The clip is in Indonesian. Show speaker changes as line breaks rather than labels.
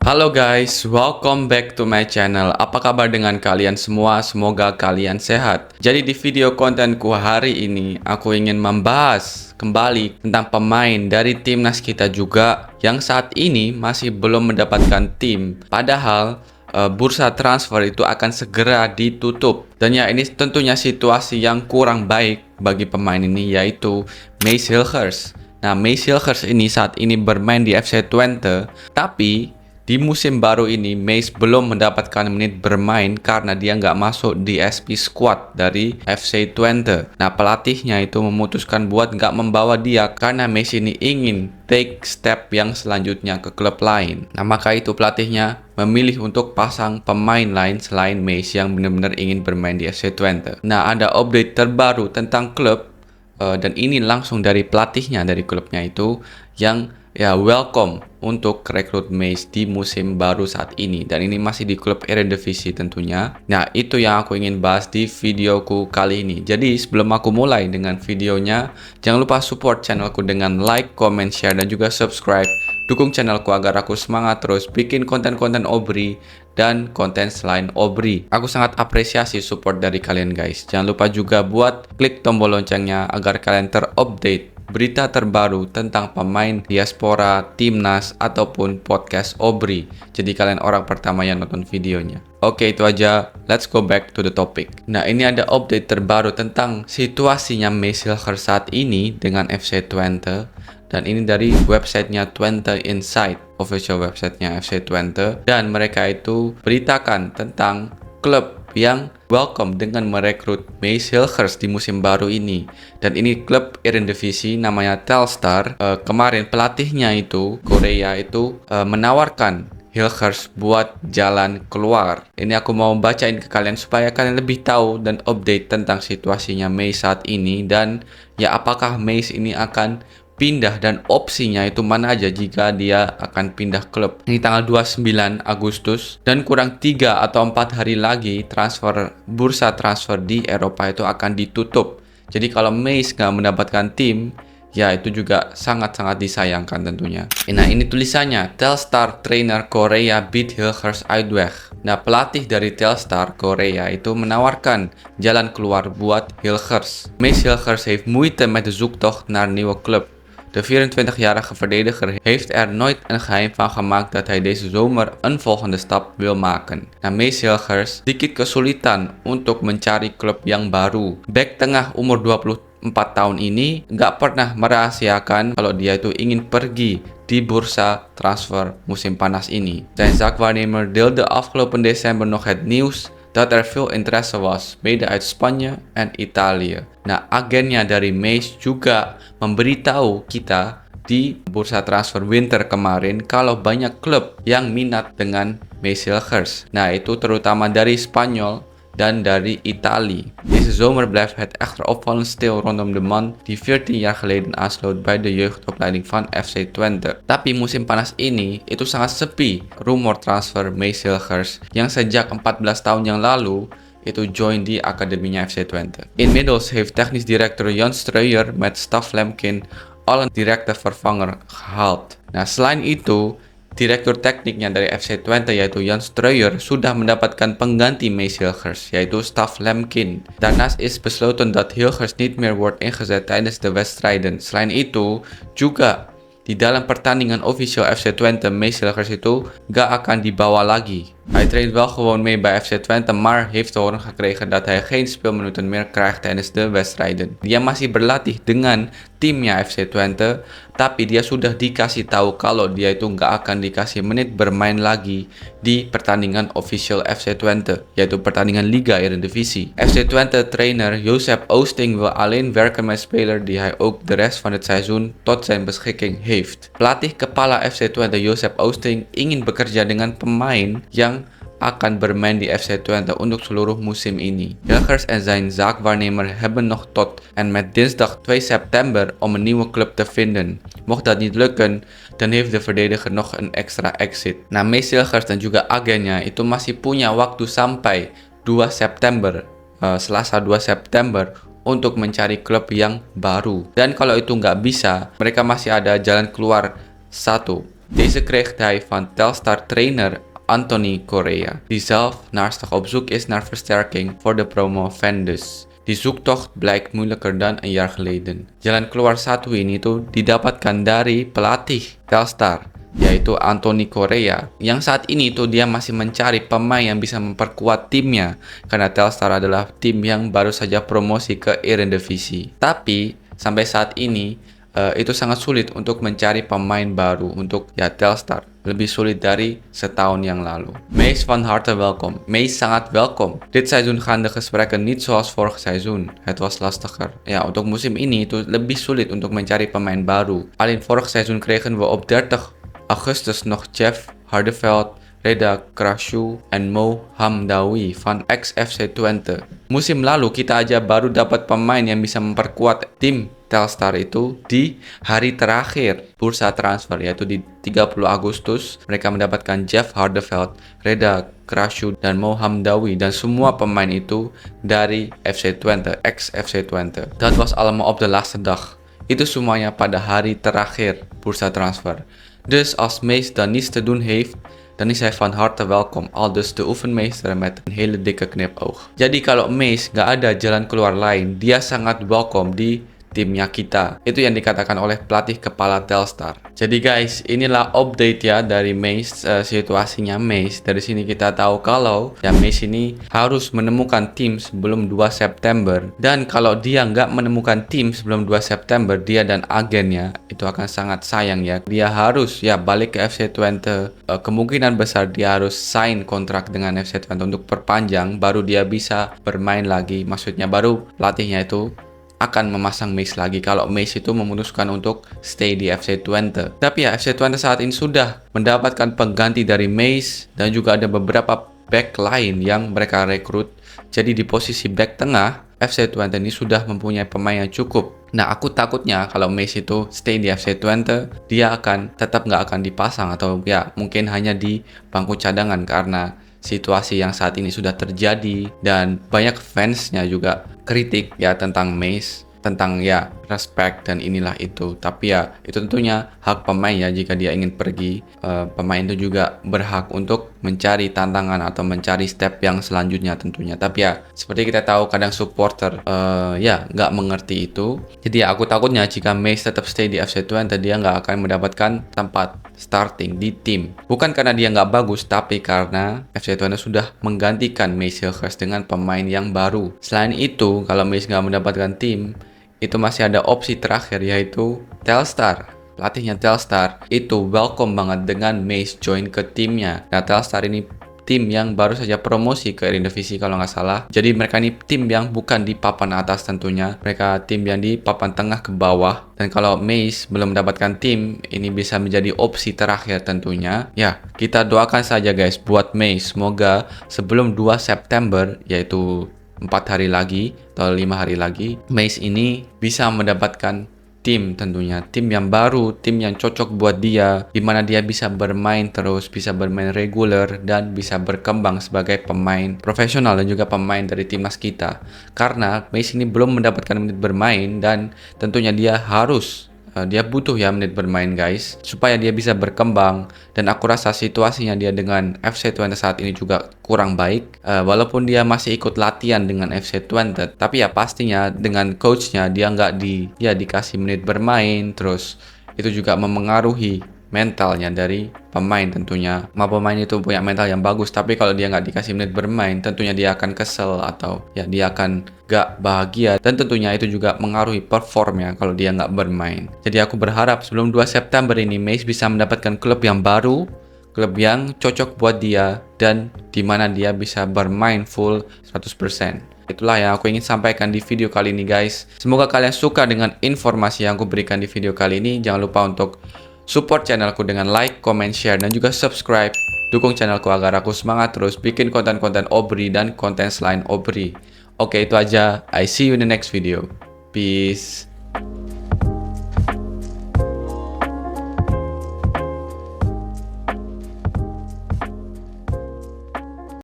Halo guys, welcome back to my channel. Apa kabar dengan kalian semua? Semoga kalian sehat. Jadi di video kontenku hari ini, aku ingin membahas kembali tentang pemain dari timnas kita juga yang saat ini masih belum mendapatkan tim. Padahal bursa transfer itu akan segera ditutup. Dan ya ini tentunya situasi yang kurang baik bagi pemain ini, yaitu Maes Hilgers. Nah, Maes Hilgers ini saat ini bermain di FC Twente, tapi di musim baru ini, Maes belum mendapatkan menit bermain karena dia nggak masuk di SP squad dari FC Twente. Nah, pelatihnya itu memutuskan buat nggak membawa dia karena Maes ini ingin take step yang selanjutnya ke klub lain. Nah, maka itu pelatihnya memilih untuk pasang pemain lain selain Maes yang benar-benar ingin bermain di FC Twente. Nah, ada update terbaru tentang klub dan ini langsung dari pelatihnya dari klubnya itu yang welcome untuk rekrut Maes di musim baru saat ini, dan ini masih di klub Eredivisie tentunya. Nah, itu yang aku ingin bahas di videoku kali ini. Jadi sebelum aku mulai dengan videonya, jangan lupa support channelku dengan like, comment, share, dan juga subscribe. Dukung channelku agar aku semangat terus bikin konten-konten Obri dan konten selain Obri. Aku sangat apresiasi support dari kalian guys. Jangan lupa juga buat klik tombol loncengnya agar kalian terupdate berita terbaru tentang pemain diaspora, timnas, ataupun podcast Obri. Jadi kalian orang pertama yang nonton videonya. Oke, itu aja. Let's go back to the topic. Nah, ini ada update terbaru tentang situasinya Maes Hilgers saat ini dengan FC Twente. Dan ini dari websitenya Twente Insight, official websitenya FC Twente. Dan mereka itu beritakan tentang klub yang welcome dengan merekrut Maes Hilgers di musim baru ini. Dan ini klub Eredivisie namanya Telstar. Kemarin pelatihnya itu Korea itu menawarkan Hilgers buat jalan keluar. Ini aku mau bacain ke kalian supaya kalian lebih tahu dan update tentang situasinya Maes saat ini, dan ya apakah Maes ini akan pindah dan opsinya itu mana aja jika dia akan pindah klub. Ini tanggal 29 Agustus dan kurang 3 atau 4 hari lagi bursa transfer di Eropa itu akan ditutup. Jadi kalau Maes nggak mendapatkan tim, ya itu juga sangat-sangat disayangkan tentunya. Nah, ini tulisannya, Telstar trainer Korea bid Hilgers uitweg. Nah, pelatih dari Telstar Korea itu menawarkan jalan keluar buat Hilgers. Maes Hilgers heeft moeite met de zoektocht naar een nieuwe club. De 24-jarige verdediger heeft er nooit een geheim van gemaakt dat hij deze zomer een volgende stap wil maken. Nah, Maes Hilgers sedikit kesulitan untuk mencari klub yang baru. Bek tengah umur 24 tahun ini nggak pernah merahasiakan kalau dia itu ingin pergi di bursa transfer musim panas ini. Zijn zaakwaarnemer deelde afgelopen december nog het nieuws dat er veel interesse was, mede uit Spanje en Italië. Nah, agennya dari Maes juga memberitahu kita di bursa transfer winter kemarin kalau banyak klub yang minat dengan Maes Hilgers. Nah, itu terutama dari Spanyol dan dari Italië. Deze zomer blijft het echter opvallend stil rondom de man die 14 jaar geleden aansloot bij de jeugdopleiding van FC Twente. Tapi musim panas ini itu sangat sepi rumor transfer Maes Hilgers yang sejak 14 tahun yang lalu itu join di akademinya FC Twente. Inmiddels heeft technisch directeur Jan Streuer met staf Lemkin al een directe vervanger gehaald. Nah, selain itu, direktur tekniknya dari FC Twente yaitu Jan Streuer sudah mendapatkan pengganti Maes Hilgers yaitu staf Lemkin. Daarnaast is besloten dat Hilgers niet meer wordt ingezet tijdens de wedstrijden. Selain itu, juga di dalam pertandingan official FC Twente Maes Hilgers itu gak akan dibawa lagi. Hij traint wel gewoon mee bij FC Twente, maar heeft te horen gekregen dat hij geen speelminuten meer krijgt tijdens de wedstrijden. Dia masih berlatih dengan timnya FC Twente, tapi dia sudah dikasih tahu kalau dia itu nggak akan dikasih menit bermain lagi di pertandingan official FC Twente, yaitu pertandingan Liga Eredivisie. FC Twente trainer Josep Oosting wil alleen werken met speler die hij ook de rest van het seizoen tot zijn beschikking heeft. Pelatih kepala FC Twente Josep Oosting ingin bekerja dengan pemain yang akan bermain di FC Twente untuk seluruh musim ini. Hilgers en zijn zaakwaarnemer hebben nog tot en met dinsdag 2 september om een nieuwe club te vinden. Mocht dat niet lukken, dan heeft de verdediger nog een extra exit. Nah, Maes Hilgers dan juga agennya itu masih punya waktu sampai 2 September, Selasa 2 September untuk mencari klub yang baru. Dan kalau itu nggak bisa, mereka masih ada jalan keluar satu. Deze kreeg hij van Telstar-trainer Anthony Correa, die zelf naastig op zoek is naar versterking voor de promovendus. Die zoektocht blijkt moeilijker dan een jaar geleden. Jalan keluar satu ini tuh didapatkan dari pelatih Telstar, yaitu Anthony Correa, yang saat ini tuh dia masih mencari pemain yang bisa memperkuat timnya, karena Telstar adalah tim yang baru saja promosi ke Eredivisie. Tapi sampai saat ini itu sangat sulit untuk mencari pemain baru untuk Telstar. Lebih sulit dari setahun yang lalu. Mees van harte welkom. Mees sangat welkom. Dit seizoen gaan de gesprekken niet zoals vorig seizoen. Het was lastiger. Ya, untuk musim ini itu lebih sulit untuk mencari pemain baru. Alleen vorig seizoen kregen we op 30 Augustus nog Jeff Hardeveld, Reda Krashu, en Mo Hamdawi van ex-FC Twente. Musim lalu kita aja baru dapat pemain yang bisa memperkuat tim Telstar itu di hari terakhir bursa transfer, yaitu di 30 Agustus. Mereka mendapatkan Jeff Hardeveld, Reda Krashu, dan Mo Hamdawi, dan semua pemain itu dari FC Twente, ex-FC Twente. Dat was allemaal op de laatste dag. Itu semuanya pada hari terakhir bursa transfer. Dus als Mees dan niets te doen heeft, dan is hij van harte welkom. Aldus de oefenmeester met een hele dikke knipoog. Jadi kalau Mees gak ada jalan keluar lain, dia sangat welcome di timnya kita. Itu yang dikatakan oleh pelatih kepala Telstar. Jadi guys, inilah update ya dari Mees, situasinya Mees. Dari sini kita tahu kalau Mees ini harus menemukan tim sebelum 2 September. Dan kalau dia nggak menemukan tim sebelum 2 September, dia dan agennya itu akan sangat sayang ya. Dia harus balik ke FC Twente. Kemungkinan besar dia harus sign kontrak dengan FC Twente untuk perpanjang, baru dia bisa bermain lagi. Maksudnya baru pelatihnya itu akan memasang Mees lagi kalau Mees itu memutuskan untuk stay di FC Twente. Tapi FC Twente saat ini sudah mendapatkan pengganti dari Mees, dan juga ada beberapa back lain yang mereka rekrut. Jadi di posisi back tengah, FC Twente ini sudah mempunyai pemain yang cukup. Nah, aku takutnya kalau Mees itu stay di FC Twente, dia akan tetap nggak akan dipasang, atau mungkin hanya di bangku cadangan karena situasi yang saat ini sudah terjadi, dan banyak fansnya juga kritik tentang Mees, tentang respect dan inilah itu. Tapi itu tentunya hak pemain jika dia ingin pergi. Pemain itu juga berhak untuk mencari tantangan atau mencari step yang selanjutnya tentunya. Tapi seperti kita tahu kadang supporter nggak mengerti itu. Jadi aku takutnya jika Mees tetap stay di FC Twente, dia nggak akan mendapatkan tempat starting di tim. Bukan karena dia nggak bagus, tapi karena FC Twente sudah menggantikan Mees Hilgers dengan pemain yang baru. Selain itu, kalau Mees nggak mendapatkan tim, itu masih ada opsi terakhir, yaitu Telstar. Pelatihnya Telstar itu welcome banget dengan Mees join ke timnya. Nah, Telstar ini tim yang baru saja promosi ke Eredivisie kalau nggak salah. Jadi mereka ini tim yang bukan di papan atas tentunya. Mereka tim yang di papan tengah ke bawah. Dan kalau Mees belum mendapatkan tim, ini bisa menjadi opsi terakhir tentunya. Ya, kita doakan saja guys buat Mees. Semoga sebelum 2 September, yaitu 4 hari lagi atau 5 hari lagi, Mees ini bisa mendapatkan tim tentunya, tim yang baru, tim yang cocok buat dia, di mana dia bisa bermain terus, bisa bermain reguler, dan bisa berkembang sebagai pemain profesional dan juga pemain dari timnas kita. Karena Mees ini belum mendapatkan menit bermain, dan tentunya dia butuh menit bermain guys, supaya dia bisa berkembang. Dan aku rasa situasinya dia dengan FC Twente saat ini juga kurang baik. Walaupun dia masih ikut latihan dengan FC Twente, tapi pastinya dengan coachnya dia nggak dikasih menit bermain. Terus itu juga memengaruhi mentalnya dari pemain tentunya. Pemain itu punya mental yang bagus, tapi kalau dia nggak dikasih menit bermain, tentunya dia akan kesel atau dia akan nggak bahagia, dan tentunya itu juga mengaruhi performnya kalau dia nggak bermain. Jadi aku berharap sebelum 2 September ini Mees bisa mendapatkan klub yang baru, klub yang cocok buat dia, dan di mana dia bisa bermain full 100%. Itulah yang aku ingin sampaikan di video kali ini guys. Semoga kalian suka dengan informasi yang aku berikan di video kali ini. Jangan lupa untuk support channelku dengan like, comment, share, dan juga subscribe. Dukung channelku agar aku semangat terus bikin konten-konten Obri dan konten selain Obri. Oke, itu aja. I see you in the next video. Peace.